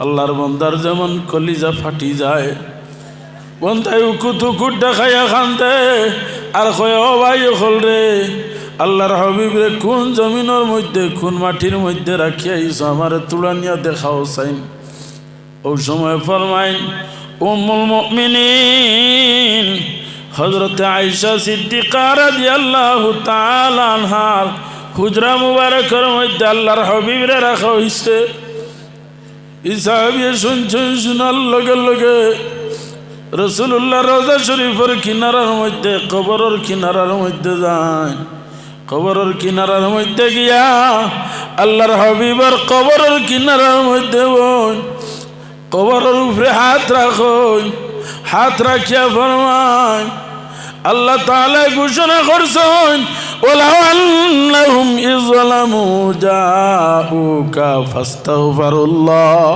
আল্লাহর বন্দার যেমন কলিজা ফাটি যায়, বন্দায় উকুত উকুট দেখাইয়া খান্তে আর কয় ও ভাই হল রে, আল্লাহর হাবিব রে কোন জমিনের মধ্যে কোন মাটির মধ্যে রাখিয়া আইস আমার তুলানিয়া দেখাও চাইন। ও সময় ফরমাইন উম্মুল মুমিনিন হযরত আয়েশা সিদ্দিকা রাদিয়াল্লাহু তাআলা আনহার হুজরা মুবারকের মধ্যে আল্লাহর হাবিব রে রাখা হইছে। ইসাহাবিয়ে শুনছেন, শোনার লগে লগে রাসূলুল্লাহ রওজা শরীফের কিনারার মধ্যে কবরের কিনারার মধ্যে যায়। কবরের কিনারার মধ্যে গিয়া আল্লাহর হাবিবের কবরের কিনারার মধ্যে বোন কবরের উপরে হাত রাখুন, হাত রাখিয়া ফরমায় আল্লাহ তাআলা ঘোষণা করছেন ওয়ালাউ আন্নাহুম ইয যালামু জাউকা ফাস্তাগফিরুল্লাহ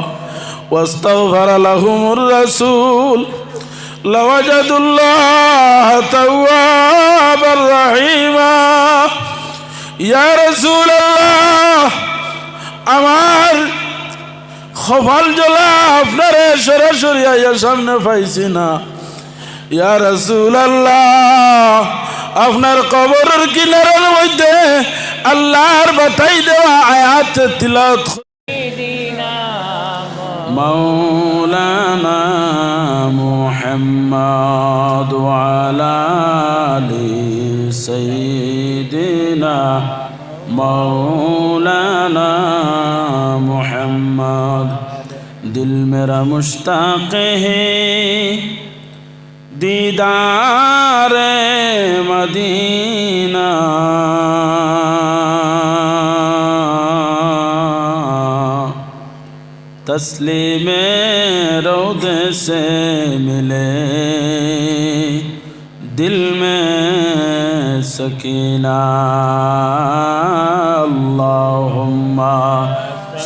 ওয়াস্তাগফারা লাহুমুর রাসূল লাওয়াজাদুল্লাহ তাওয়াবার রহিমা। ইয়া রাসূলুল্লাহ, আমার খফাল জ্বলা আপনারে সরাসরি আইয়া সামনে পাইছি না। ইয়া রাসূলুল্লাহ, আপনার কবরের কিনারার মধ্যে আল্লাহর বাতাই দেওয়া আয়াত তিলাওয়াত মাওলানা মুহাম্মদ ওয়া আলা আলি সাইয়্যিদিনা मौलाना मुहम्मद। दिल मेरा मुश्ताक़ है दीदार मदीना, तस्लीम रौदे से मिले दिल में सकीना। अल्लाहुम्मा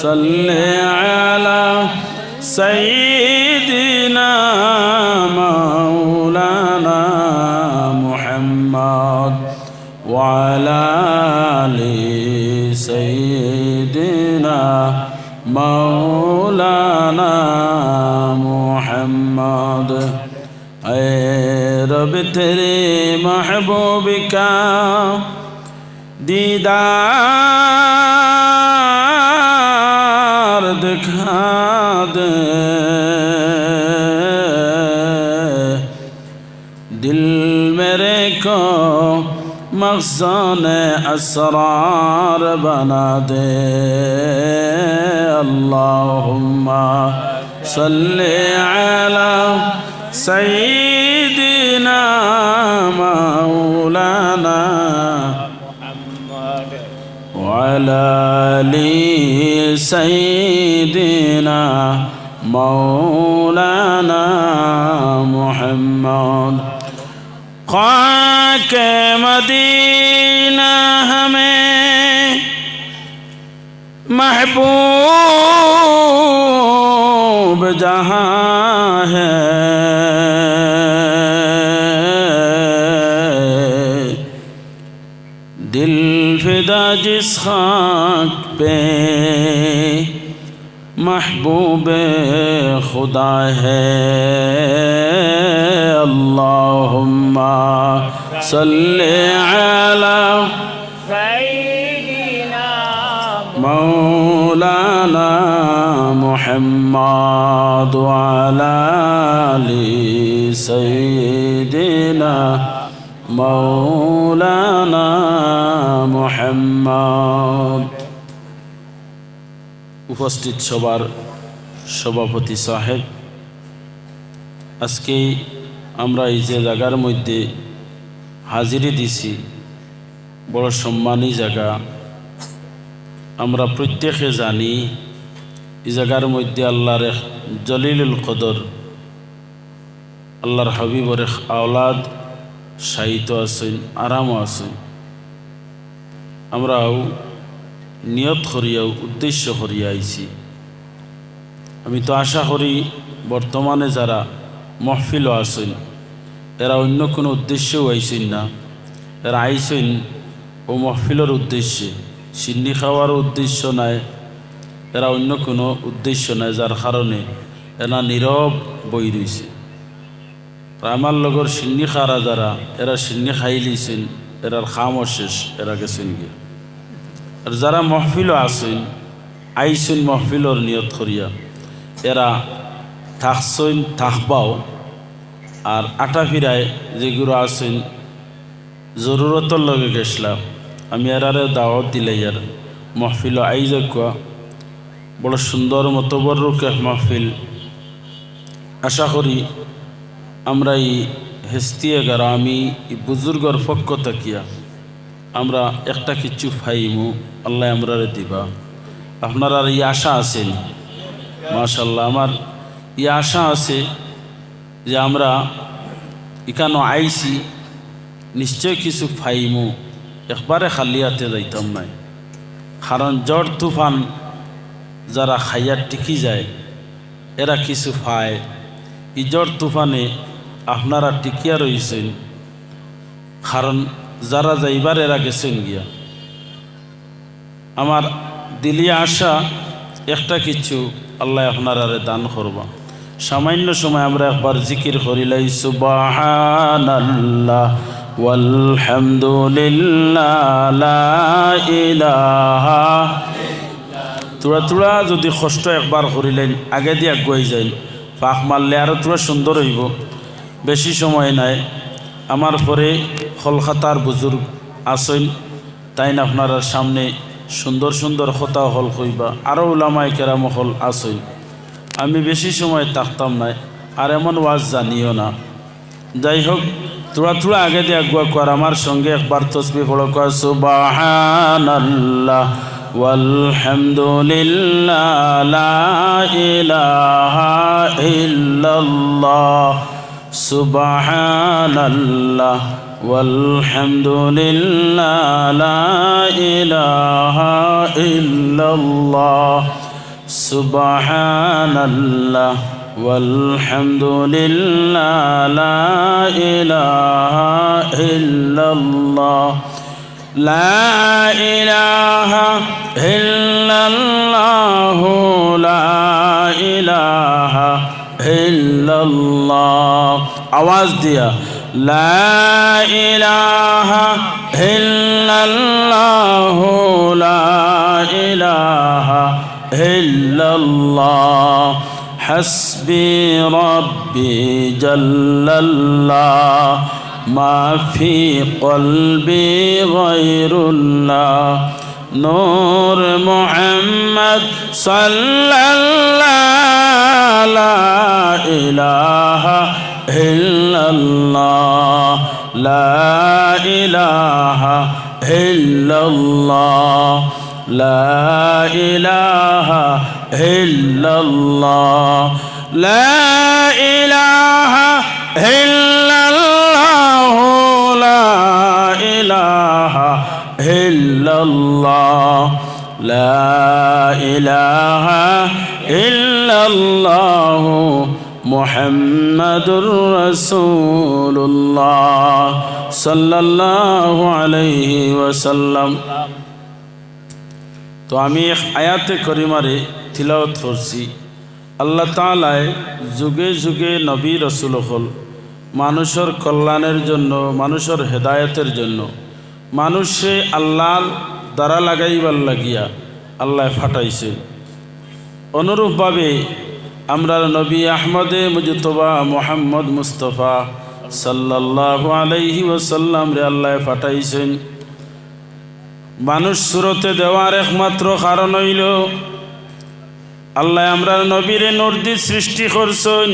सल्ली अला सय्यिदिना मौलाना मुहम्मद व अला आलि सय्यिदिना मौलाना मुहम्मद। ऐ रब तेरे महबूब का दीदार दिखा दे, दिल मेरे को मखज़न असरार बना दे। अल्लाहुम्मा सल्ली अला सय्यिदिना मौलाना व अला आलि सय्यिदिना मौलाना मुहम्मद। ख़ाके मदीना हमें महबूब जहाँ है, दिल फिदा जिस खाक पे महबूब खुदा है। अल्लाहुम्मा सल्ली अला सय्यिदिना मौलाना मुहम्मद व अला आलि सय्यिदिना मौलाना मुहम्मद। উপস্থিত সবার সভাপতি সাহেব, আজকে আমরা এই যে জায়গার মধ্যে হাজিরি দিছি বড় সম্মানী জায়গা। আমরা প্রত্যেকে জানি এই জায়গার মধ্যে আল্লাহর জলিলুল কদর আল্লাহর হাবিবর আওলাদ শায়িত আছেন, আরামও আছেন। আমরাও নিয়ত করিয়াও উদ্দেশ্য করিয়া আইছি। আমি তো আশা করি বর্তমানে যারা মহফিলও আছেন এরা অন্য কোনো উদ্দেশ্যেও আইছেন না, এরা আইছেন ও মহফিলের উদ্দেশ্যে। সিন্নি খাওয়ার উদ্দেশ্য নাই, এরা অন্য কোনো উদ্দেশ্য নাই, যার কারণে এরা নীরব বই রয়েছে। আমার লগর সিন্নি খারা যারা এরা সিন্নি খাই লিছেন, এরার খামও শেষ, এরা গেছেন গিয়ে। আর যারা মহফিলও আসেন আইসেন মহফিলর নিয়ত করিয়া, এরা থাকছেন থাকবাও। আর আটা ফিরায় যেগুলো আছেন জরুরতর লগে গেছিলাম, আমি এরারে দাওয়াত দিলে আর মহফিল আইজা বড় সুন্দর মতবরুকে মাহফিল। আশা করি আমরা এই হেস্তিয়ে গারা আমি এই বুজুর্গর পক্ষ থাকিয়া আমরা একটা কিছু ফাইমু, আল্লাহ আমরারে দিবা। আপনার আর এই আশা আছেন? মাশাল্লাহ, আমার এই আশা আছে যে আমরা এখানে আইছি নিশ্চয় কিছু ফাইমু, একবারে খালি হাতে যাইতাম নাই। কারণ ঝড় তুফান যারা খাইয়া টিকি যায় এরা কিছু পায়। এই ঝড় তুফানে আপনারা টিকিয়া রয়েছেন, কারণ যারা যাইবার এরা গেছেন গিয়া। আমার দিলিয়া আশা একটা কিছু আল্লাহ আপনারা দান করবা। সামান্য সময় আমরা একবার জিকির করিলাই সুবহানাল্লাহ ওয়ালহামদুলিল্লাহ লা ইলাহা। তোরা তোরা যদি কষ্ট একবার করিলেন আগে দিয়ে আগুয়াই যাইন, পাক মারলে আরও তোরা সুন্দর হইব। বেশি সময় নাই, আমার পরে কলকাতার বুজুর্গ আসেন, তাই না আপনার সামনে সুন্দর সুন্দর কথা হল কইবা। আরও উলামায়ে কেরাম হল আসেন, আমি বেশি সময় থাকতাম নাই, আর এমন ওয়াজ জানিও না। যাই হোক, তোরা তোরা আগে দিয়ে আগুয়া কর। আমার সঙ্গে একবার তসবিহ পড়ো, কর সুবহানাল্লাহ ওয়ালহামদুলিল্লাহ লা ইলাহা ইল্লাল্লাহ সুবহানাল্লাহ ওয়ালহামদুলিল্লাহ লা ইলাহা ইল্লাল্লাহ সুবহানাল্লাহ ওয়ালহামদুলিল্লাহ লা ইলাহা ইল্লাল্লাহ লা ইলাহা ইল্লাল্লাহ লা ইলাহা ইল্লাল্লাহ। আওয়াজ দিয়া লা ইলাহা ইল্লাল্লাহ লা ইলাহা ইল্লাল্লাহ হাসবি রাব্বি জাল্লাল্লাহ মা ফি কলবি গায়রুল্লাহ নূর মুহাম্মদ সাল্লাল্লাহু লা ইলাহা ইল্লাল্লাহ লা ইলাহা ইল্লাল্লাহ লা ইলাহা ইল্লাল্লাহ লা ইলাহা ইল্লাল্লাহ লা ইলাহা ইল্লাল্লাহ লা ইলাহা ইল্লাল্লাহ মুহাম্মাদুর রাসূলুল্লাহ সাল্লাল্লাহু আলাইহি ওয়াসাল্লাম। তো আমি আয়াতে করিমারে তিলাওয়াত করছি। আল্লাহ তাআলায় যুগে যুগে নবী রাসূল হল মানুষের কল্যাণের জন্য, মানুষের হেদায়েতের জন্য, মানুষে আল্লাহর দ্বারা লাগাইবার লাগিয়া আল্লাহ ফাটাইছে। অনুরূপভাবে আমরা নবী আহমদে মুজতবা মুহাম্মদ মুস্তফা সাল্লাল্লাহু আলাইহি ওয়াসাল্লাম রে আল্লাহ ফাটাইছেন। মানুষ সুরতে দেওয়ার একমাত্র কারণ হইল আল্লাহ আমরা নবীরে নূর দিয়ে সৃষ্টি করছেন।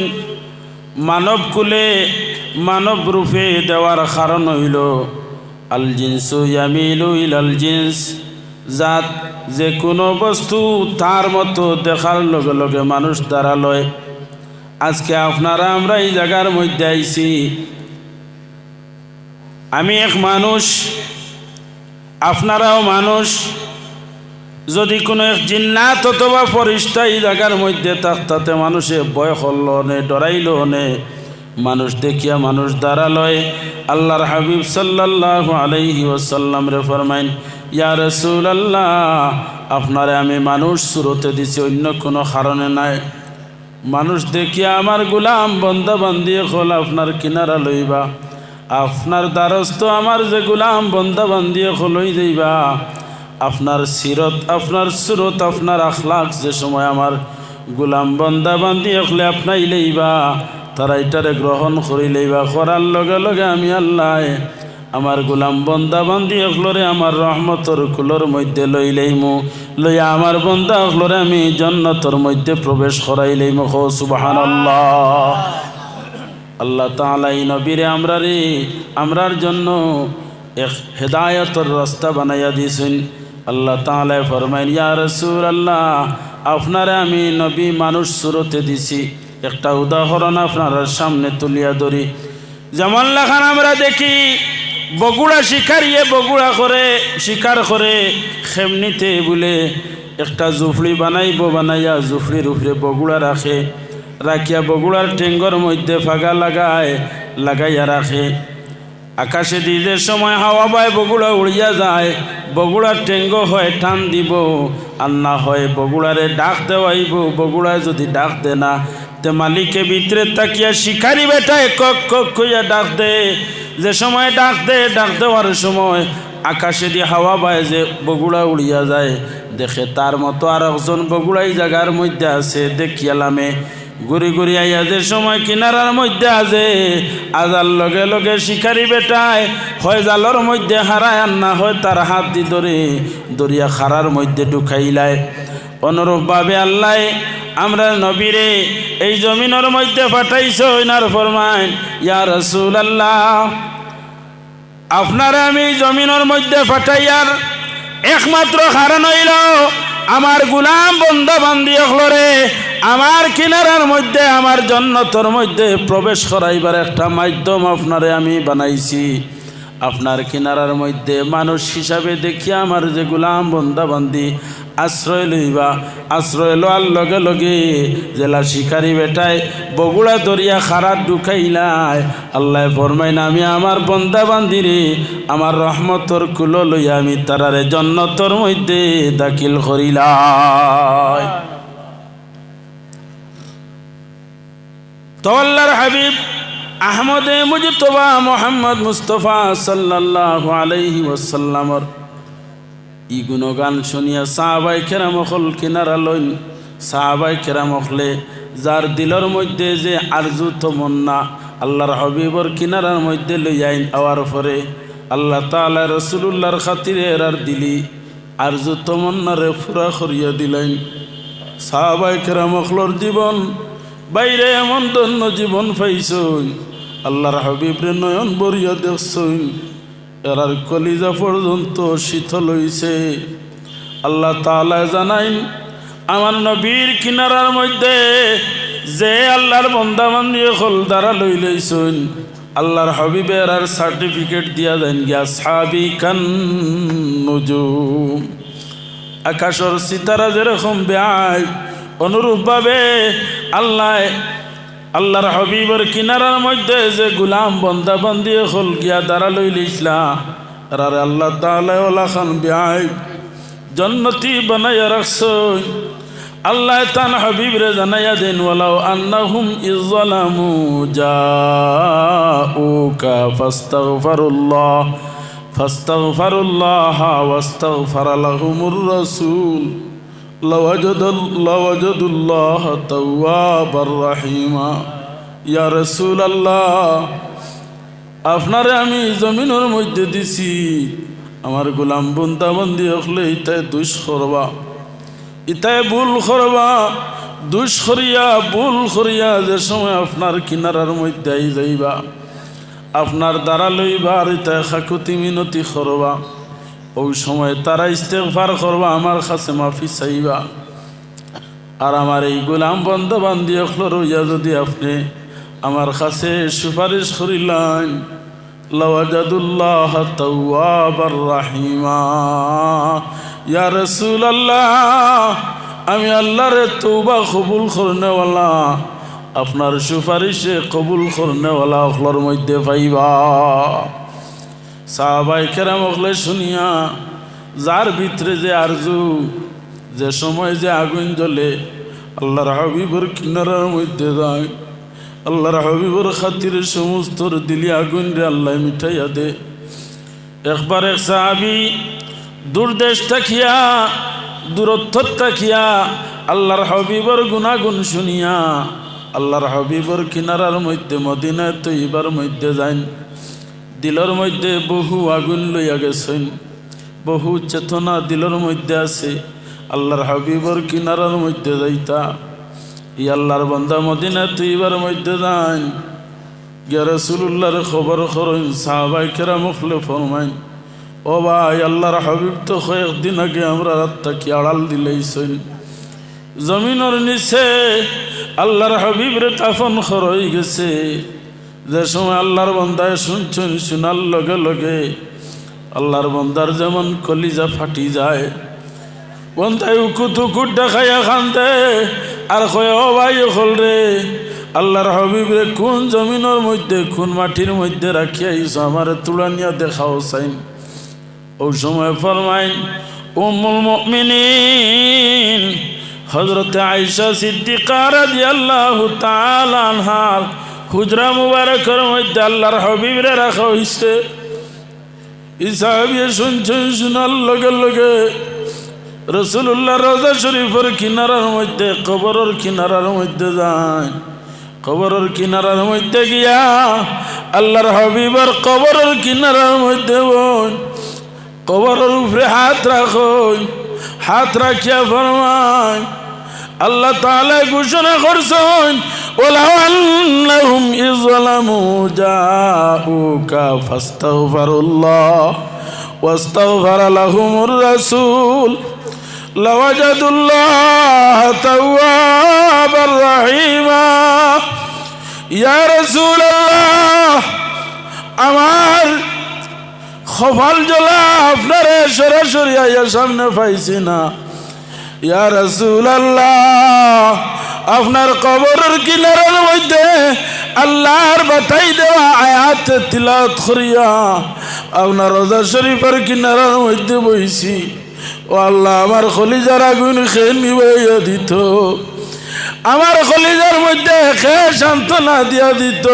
মানব কুলে মানব রূপে দেওয়ার কারণ হইল আল জিনসু ইয়ামিলু ইলাল জিনস, জাত যে কোনো বস্তু তার মতো দেখার লগে লগে মানুষ দ্বারা লয়। আজকে আপনারা আমরা এই জায়গার মধ্যে আইছি, আমি এক মানুষ, আপনারাও মানুষ। যদি কোনো এক জিন্নাত অথবা ফেরেশতা এই জায়গার মধ্যে থাকতে মানুষে ভয় করল নে, ডরাইল নে, মানুষ দেখিয়া মানুষ দ্বারা লয়। আল্লাহর হাবিব সাল্লাল্লাহু আলাইহি ওয়াসাল্লাম রে ফরমাইন ইয়া রাসূলুল্লাহ, আপনারে আমি মানুষ সুরতে দিছি, অন্য কোনো কারণে নাই। মানুষ দেখিয়া আমার গোলাম বন্দা বান্দি হল আপনার কিনারা লইবা, আপনার দ্বারস্থ আমার যে গোলাম বন্দা বান্দি হলই যাইবা। আপনার সিরত, আপনার সুরত, আপনার আখলাক যে সময় আমার গোলাম বন্দা বান্দি হলে আপনাই লইবা, তারা এটারে গ্রহণ করি লইবা। করার লগে লগে আমি আল্লাহ আমার গোলাম বন্দা বান্দি হলরে আমার রহমতর কুলোর মধ্যে লই লইমু, লইয়া আমার বন্দা হলরে আমি জান্নাতের মধ্যে প্রবেশ করাই লইমু। সুবহানাল্লাহ। আল্লাহ তাআলা এই নবীরে আমরার জন্য এক হেদায়েতের রাস্তা বানাইয়া দিয়েছেন। আল্লাহ তাআলা ফরমাইন, ইয়া রাসূলুল্লাহ, আপনারে আমি নবী মানুষ সুরতে দিছি। একটা উদাহরণ আপনার সামনে তুলিয়া ধরি। যেমন লেখান আমরা দেখি বগুড়া শিকারিয়ে বগুড়া করে শিকার করে খেমনিতে বলে একটা জুফড়ি বানাইব, বানাইয়া জুফড়ির উপরে বগুড়া রাখে, রাখিয়া বগুড়ার টেঙ্গর মধ্যে ফাগা লাগাইয়া রাখে। আকাশে দিয়ে সময় হাওয়া বায় বগুড়া উড়িয়া যায়, বগুড়ার টেঙ্গ হয় টান দিব, আর না হয় বগুড়ারে ডাক দেওয়াইব। বগুড়ায় যদি ডাক দে না, তে মালিকে ভিতরে তাকিয়া শিকারি বেটায় কক কক কইয়া ডাক দে। যে সময় ডাক দেওয়ার সময় আকাশে দিয়ে হাওয়া বায় যে বগুড়া উড়িয়া যায়, দেখে তার মতো আর একজন বগুড়াই জায়গার মধ্যে আছে। দেখিয়ালামে ঘুরি ঘুরি আইয়া যে সময় কিনারার মধ্যে আছে, আজার লগে লগে শিকারি বেটায় হয় জালর মধ্যে হারায়, আর না হয় তার হাত দি ধরে দরিয়া খারার মধ্যে ঢুকাইলায়। অনুরূপভাবে আল্লাহ আমরা নবীরে এই জমিনের মধ্যে পাঠাইছ। ইনার ফরমাইন, ইয়া রাসূলুল্লাহ, আপনারা আমি জমিনের মধ্যে পাঠাইয়ার একমাত্র কারণ হইল আমার গোলাম বন্দা বান্দি হলরে আমার কিনারার মধ্যে, আমার জান্নাতের মধ্যে প্রবেশ করাইবার একটা মাধ্যম আপনারে আমি বানাইছি। আপনার কিনারার মধ্যে মানুষ হিসাবে দেখিয়া আমার যে গোলাম বন্দা বান্দি আশ্রয় লইবা। আশ্রয় লওয়ার লগে লগে জেলা শিকারি বেটায় বগুড়া দরিয়া খারাপ ঢুকাইলাই। আল্লাহ ফরমাইন, আমি আমার বন্দা বান্দিরে আমার রহমতর কুলো লইয়া আমি তারারে জান্নাতের মধ্যে দাখিল করিলাই। তো আল্লাহর হাবিব আহমদে মুজতবা মোহাম্মদ মুস্তফা সাল্লাল্লাহু আলাইহি ওয়াসাল্লামর ই গুণগান শুনিয়া সাহাবায়ে কেরাম হল কিনারা লইন। সাহাবায়ে কেরাম হলে যার দিলের মধ্যে যে আরজু তমন্না আল্লাহর হাবিবর কিনারার মধ্যে লইয়াইন আওয়ার পরে আল্লাহ তাআলা রাসূলুল্লাহর খাতিরে আর দিলি আরজু তমন্নারে পুরা করিয়া দিলেন। সাহাবায়ে কেরাম হলর জীবন বাইরে এমন ধন্য জীবন পাইছই, আল্লাহর হাবিবরে নয়ন বরিয়া দেখছই, এরার কলিজা পর্যন্ত শীতল হইছে। আল্লাহ তাআলা জানাইন, আমার নবীর কিনারার মধ্যে যে আল্লাহর বান্দা বান্দি হল দ্বারা লই লইছই, আল্লাহর হাবিবের আর সার্টিফিকেট দিয়া দেন গিয়া সাবিকান নুজুম। আকাশের সিতারা যেরকম বেআই, অনুরূপভাবে আল্লাহর হাবিবের কিনারার মধ্যে যে গুলাম বন্দা বান্দি হল গিয়া দাঁড়া লইল ইসলাম, আর আল্লাহ তাআলা ওলা খান বেআই জান্নতি বানাইয়া রাখছই। আল্লাহ তান হাবিবরে জানাইয়া দেন, ওয়ালাউ আন্নাহুম ইযলামু জাউকা ফাস্তাগফিরুল্লাহ ওয়াস্তাগফারা লাহুমুর রাসূল লাওয়াজাদুল্লাহ তাওয়াবার রহিমা। ইয়া রাসূলুল্লাহ, আপনারে আমি জমিনের মধ্যে দিছি, আমার গোলাম বন্দা বান্দি হলে ইতায় দুষ করবা, ইতায় ভুল করবা, দুষ করিয়া ভুল করিয়া যে সময় আপনার কিনারার মধ্যে আই যাইবা, আপনার দ্বারা লইবা আর ইতায় খাকুতি মিনতি করবা, ওই সময় তারা ইস্তেগফার করবা, আমার কাছে মাফি চাইবা। আর আমার এই গোলাম বন্দা বান্দি হলর হইয়া যদি আপনি আমার কাছে সুপারিশ করিলেন, লাওয়াজাদুল্লাহ তাওয়াবার রহিমা। ইয়া রাসূলুল্লাহ, আমি আল্লাহরে তওবা কবুল করনেওয়ালা, আপনার সুপারিশে কবুল করনেওয়ালা হলর মধ্যে পাইবা। সাহাবায়ে কেরাম হলে শুনিয়া যার ভিতরে যে আরজু, যে সময় যে আগুন জ্বলে, আল্লাহর হাবিবর কিনারার মধ্যে যায়। আল্লাহর হাবিবর খাতিরে সমস্ত দিলি আগুন রে আল্লাহ মিঠাইয়া দে। একবার এক সাহাবী দূরদেশ থাকিয়া, দূরত্ব থাকিয়া আল্লাহর হাবিবর গুনাগুন শুনিয়া আল্লাহর হাবিবর কিনারার মধ্যে মদিনায় তৈবার মধ্যে যান। দিলর মধ্যে বহু আগুন লইয়া গেছেন, বহু চেতনা দিলর মধ্যে আছে। আল্লাহর হাবিবর কিনারার মধ্যে যাইতা, ই আল্লাহর বান্দা মদিনায় তৈবার মধ্যে যান। ইয়া রাসূলুল্লাহর খবর করেন, সাহাবায়ে কেরাম মুখলে ফরমাইন, ও ভাই, আল্লাহর হাবিব তো কয়েকদিন আগে আমরা রাতটা কি আড়াল দিলেইছেন। জমিনের নিচে আল্লাহর হাবিবরে কাফন খরই গেছে। যে সময় আল্লাহর বান্দায় শুনছেন, শোনার লগে লগে আল্লাহর বান্দার যেমন কলিজা ফাটি যায়। বন্দায় উকুত উকুট দেখাইয়া খান্দে আর কয়, ও ভাই হল রে, আল্লাহর হাবিবরে কোন জমিনের মধ্যে, কোন মাটির মধ্যে রাখিয়াইছ, আমার তুলানিয়া দেখাও চাইন। ওই সময় ফরমাইন, উম্মুল মুমিনিন হযরতে আয়েশা সিদ্দিকা রাদিয়াল্লাহু তাআলা আনহার হুজরা মুবারকের মধ্যে আল্লাহর হাবিবরে রাখা হইছে। এই সাহাবী শুনছেন, শোনার লগে লগে রাসূলুল্লাহ রওজা শরীফের কিনারার মধ্যে, কবরের কিনারার মধ্যে যায়। কবরের কিনারার মধ্যে গিয়া আল্লাহর হাবিবের কবরের কিনারার মধ্যে বোন কবরের উপরে হাত রাখুন। হাত রাখিয়া ফরমায়, আল্লাহ তাআলা ঘোষণা করছেন, ওয়ালাউ আন্নাহুম ইয যালামু জাউকা ফাস্তাগফিরুল্লাহ ওয়াস্তাগফারা লাহুমুর রাসূল লাওয়াজাদুল্লাহ তাওয়াবার রহিমা। ইয়া রাসূলুল্লাহ, আমার খফাল জ্বলা আপনারে সরাসরি আইয়া সামনে পাইছি না। ইয়া রাসূলুল্লাহ, আপনার কবরের কিনারার মধ্যে আল্লাহর বাতাই দেওয়া আয়াত তিলাওয়াত করিয়া আপনার রওজা শরীফের কিনারার মধ্যে বইছি। ও আল্লাহ, আমার কলিজার আগুন খেয়ে নিবাইয়া দিত, আমার কলিজার মধ্যে খেয়ে সান্ত্বনা দিয়া দিত।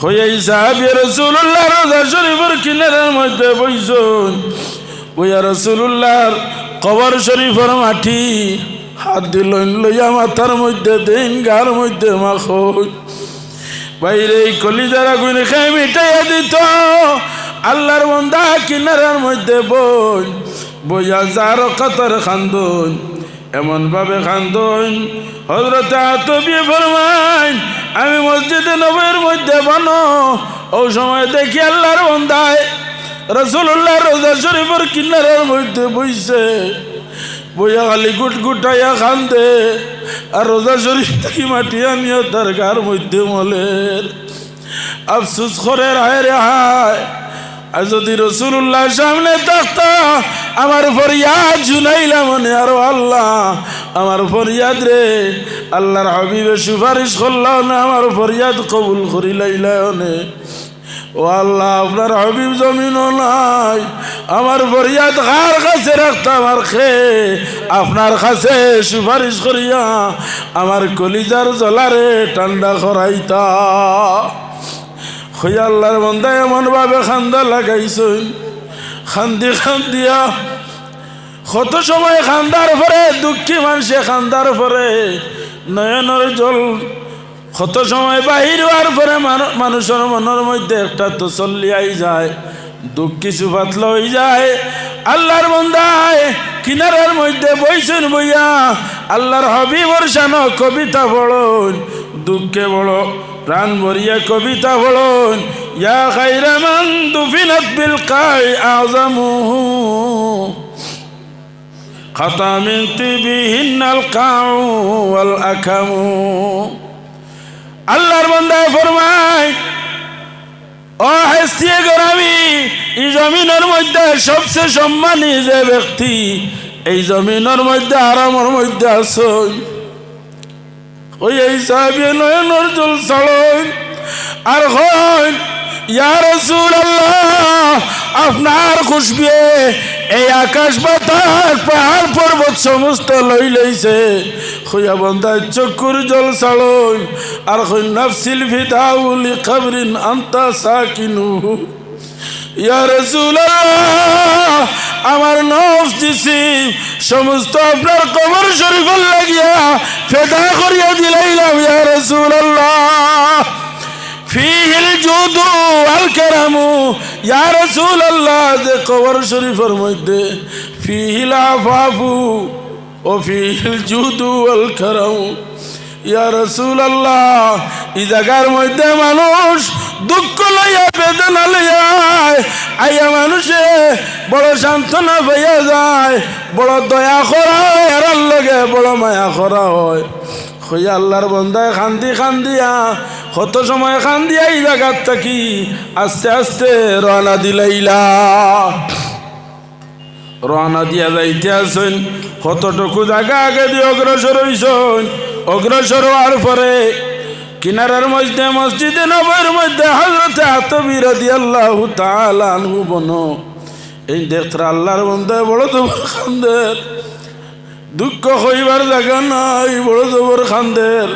হইয়াই সাহাবী রাসূলুল্লাহ রওজা শরীফের কিনারার মধ্যে বইছেন। ওয়া রাসূলুল্লাহর কবর শরীফের মাটি হাত দিলেন, লইয়া মাথার মধ্যে দেন, গার মধ্যে মাখন। বাইরে কলিজার আগুন খেয়ে মিটাইয়া দিত। আল্লাহর বান্দা কিনারার মধ্যে বইয়া যার কাতর খান্দন, এমন ভাবে খান্দন, হযরত আতবী ফরমায়, আমি মসজিদে নববীর মধ্যে বানো, ও সময় দেখি আল্লাহর বান্দায় রাসূলুল্লাহ রওজা শরীফের কিনারার মধ্যে বইছে। বইয়া খালি গুটগুটাইয়া খান্দে আর রওজা শরীফ থেকে মাটি আনিয়া তার গার মধ্যে মলের। আফসোস করে হায় রে হায়, আর যদি রাসূলুল্লাহ সামনে থাকতো আমার ফরিয়াদ শুনাইলা মনে, আর আল্লাহ আমার ফরিয়াদ রে আল্লাহর হাবিবে সুপারিশ করলাও না, আমার ফরিয়াদ কবুল করিলাইলাও নে। ও আল্লাহ, আপনার হাবিব জমিনও নাই, আমার ফরিয়াদ কার কাছে রাখতো, আমার খেয়ে আপনার কাছে সুপারিশ করিয়া আমার কলিজার জ্বলারে ঠান্ডা করাইতা। হইয়া আল্লাহর বান্দা এমন ভাবে খান্দা লাগাইছেন, খান্দি খান্দিয়া কত সময় খান্দার পরে, দুঃখী মানুষে খান্দার পরে নয়নের জল কত সময় বাহির হওয়ার পরে মানুষের মনের মধ্যে একটা তসল্লি আই যায়, দুঃখ কিছু পাতলা হয়ে যায়। আল্লাহর বান্দায় কিনারার মধ্যে বইছেন, বইয়া আল্লাহর হাবিবর শানো কবিতা পড়ুন, দুঃখে বড় প্রাণ ভরিয়া কবিতা পড়ুন। ইয়া খায়রা মান দুফিনাত বিল কাই আযমুহু খাতা মিন তিবিহিন্নাল কাউ ওয়াল আকামু। আল্লাহর বান্দা ফরমায়, ও হাসিয়ে গরামি, এই জমিনের মধ্যে সবচেয়ে সম্মানী যে ব্যক্তি এই জমিনের মধ্যে আরামের মধ্যে আসুন, ওই এই সাহাবী নয়নের জল ছাড়ুন আর হন, ইয়া রাসূলুল্লাহ, আপনার খুশবুয়ে এই আকাশ বাতাস পাহাড় পর্বত সমস্ত লই লইছে খুয়া বন্দায় চক্ষুর জল ছাড়ন আর কই নাফসিল ফিদাউলি কবরিন আনতা সাকিনু ইয়া রাসূলুল্লাহ আমার নফস দিছি সমস্ত আপনার কবর শরীফের লাগিয়া ফেদা করিয়া দিলাইলাম ইয়া রাসূলুল্লাহ ফিহিল জুদু ওয়াল কারামু ইয়া রাসূলুল্লাহ যে কবর শরীফের মধ্যে ফিহিল আফাফু ও ফিহিল জুদু ওয়াল কারামু ইয়া রাসূলুল্লাহ এই জায়গার মধ্যে মানুষ দুঃখ লইয়া বেদনা লইয়া আইয়া মানুষে বড় সান্ত্বনা পাইয়া যায় বড় দয়া করা হয় আর লগে বড় মায়া করা হয় হইয়া আল্লাহর বন্দায় খান্দি খান্দিয়া কত সময় খান্দিয়া এই জায়গার থাকি আস্তে আস্তে রওনা দিলাইলা রওনা দিয়া যাইতে আসেন কতটুকু জায়গা আগে দিয়ে অগ্রসর হইছেন অগ্রসর হওয়ার পরে কিনারার মধ্যে মসজিদে নববীর মধ্যে হযরত আতবী রাদিয়াল্লাহু তাআলা আনহু বনো এই দেখরা আল্লাহর বন্দায় বড় জবর খান্দের দুঃখ হইবার জায়গা নাই বড় জবর খান্দের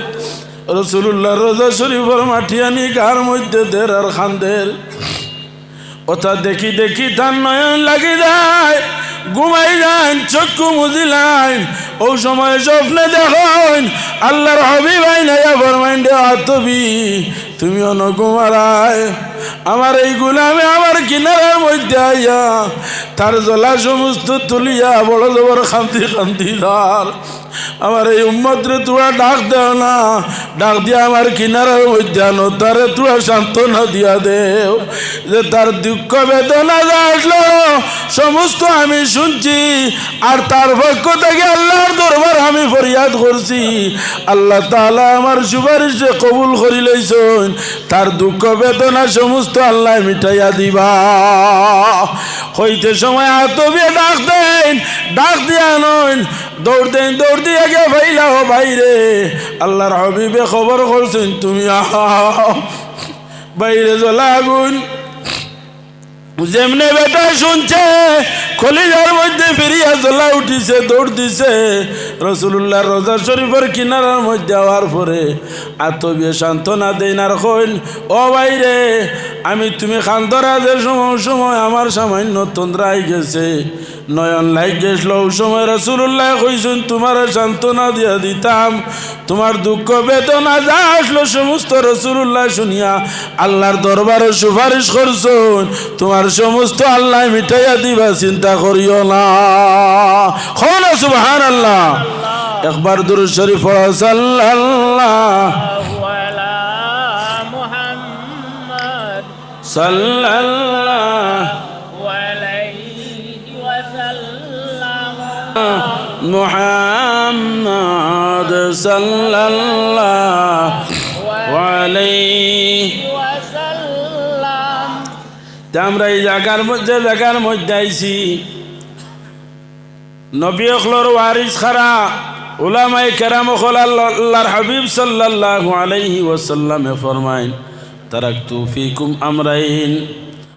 রাসূলুল্লাহ রওজা শরীফের মাটি আনি গার মধ্যে দের আর খান্দের ওটা দেখি দেখি তার নয়ন লাগি যায় ঘুমাই যান চক্ষু মুজিলান ও সময় স্বপ্নে দেখেন আল্লাহর হাবিব আইনাইয়া ফরমাইন রে আতবী তুমি অন ঘুমারায় আমার এই গুলামে আমার কিনারার মধ্যে আইয়া তার জ্বলা সমস্ত তুলিয়া বড় জবর খান্তি খান্তি দার আমার এই উম্মত রে তোরা ডাক দেও না ডাক দিয়া আমার কিনারার মধ্যে আনো তারে তোরা সান্ত্বনা দিয়া দেও যে তার দুঃখ বেদনা যা আসলো সমস্ত আমি শুনছি আর তার পক্ষ থেকে আল্লাহর দরবার আমি ফরিয়াদ করছি আল্লাহ তাআলা আমার সুপারিশে কবুল করি লইছেন তার দুঃখ বেদনা সমস্ত আল্লাহ মিটাইয়া দিবা হইতে সময় আতবী ডাক দেন ডাক দিয়া নন দৌড় দিয়ে গিয়ে ভাইলা হো বাইরে আল্লাহর হাবিবে খবর করছেন তুমি বাইরে জ্বলা আগুন যেমনে বেটা শুনছে কলিজার মধ্যে ফিরিয়া জ্বলা উঠিছে দৌড় দিছে রাসূলুল্লাহ রওজা শরীফের কিনারার মধ্যে হওয়ার পরে আতবী সান্ত্বনা দেন আর কইল ও বাইরে আমি তুমি খান্তরা যে সময় আমার সামান্য তন্দ্রাই গেছে নয়ন লাগ গেছিল ওই সময় রাসূলুল্লাহ কইছেন তোমার সান্ত্বনা দিয়া দিতাম তোমার দুঃখ বেদনা যা আসলো সমস্ত রাসূলুল্লাহ শুনিয়া আল্লাহর দরবারে সুপারিশ করছেন তোমার সমস্ত আল্লাহ মিটাইয়া দিবা চিন্তা করিও না কও সুবহানাল্লাহ একবার দুরূদ শরীফ পড়ো সাল্লাল্লাহু আলা মুহাম্মদ সাল্লাল্লাহু আলাইহি ওয়াসাল্লাম মুহাম্মদ সাল্লাল্লাহু আলাইহি ওয়াসাল্লাম আমরা এই জায়গার মধ্যে আইছি নবী অখলর ওয়ারিস খারা উলামায়ে কেরাম অখল আল্লাহর হাবিব সাল্লাল্লাহু আলাইহি ওয়াসাল্লামে ফরমাইন তারাকতু ফিকুম আমরাইন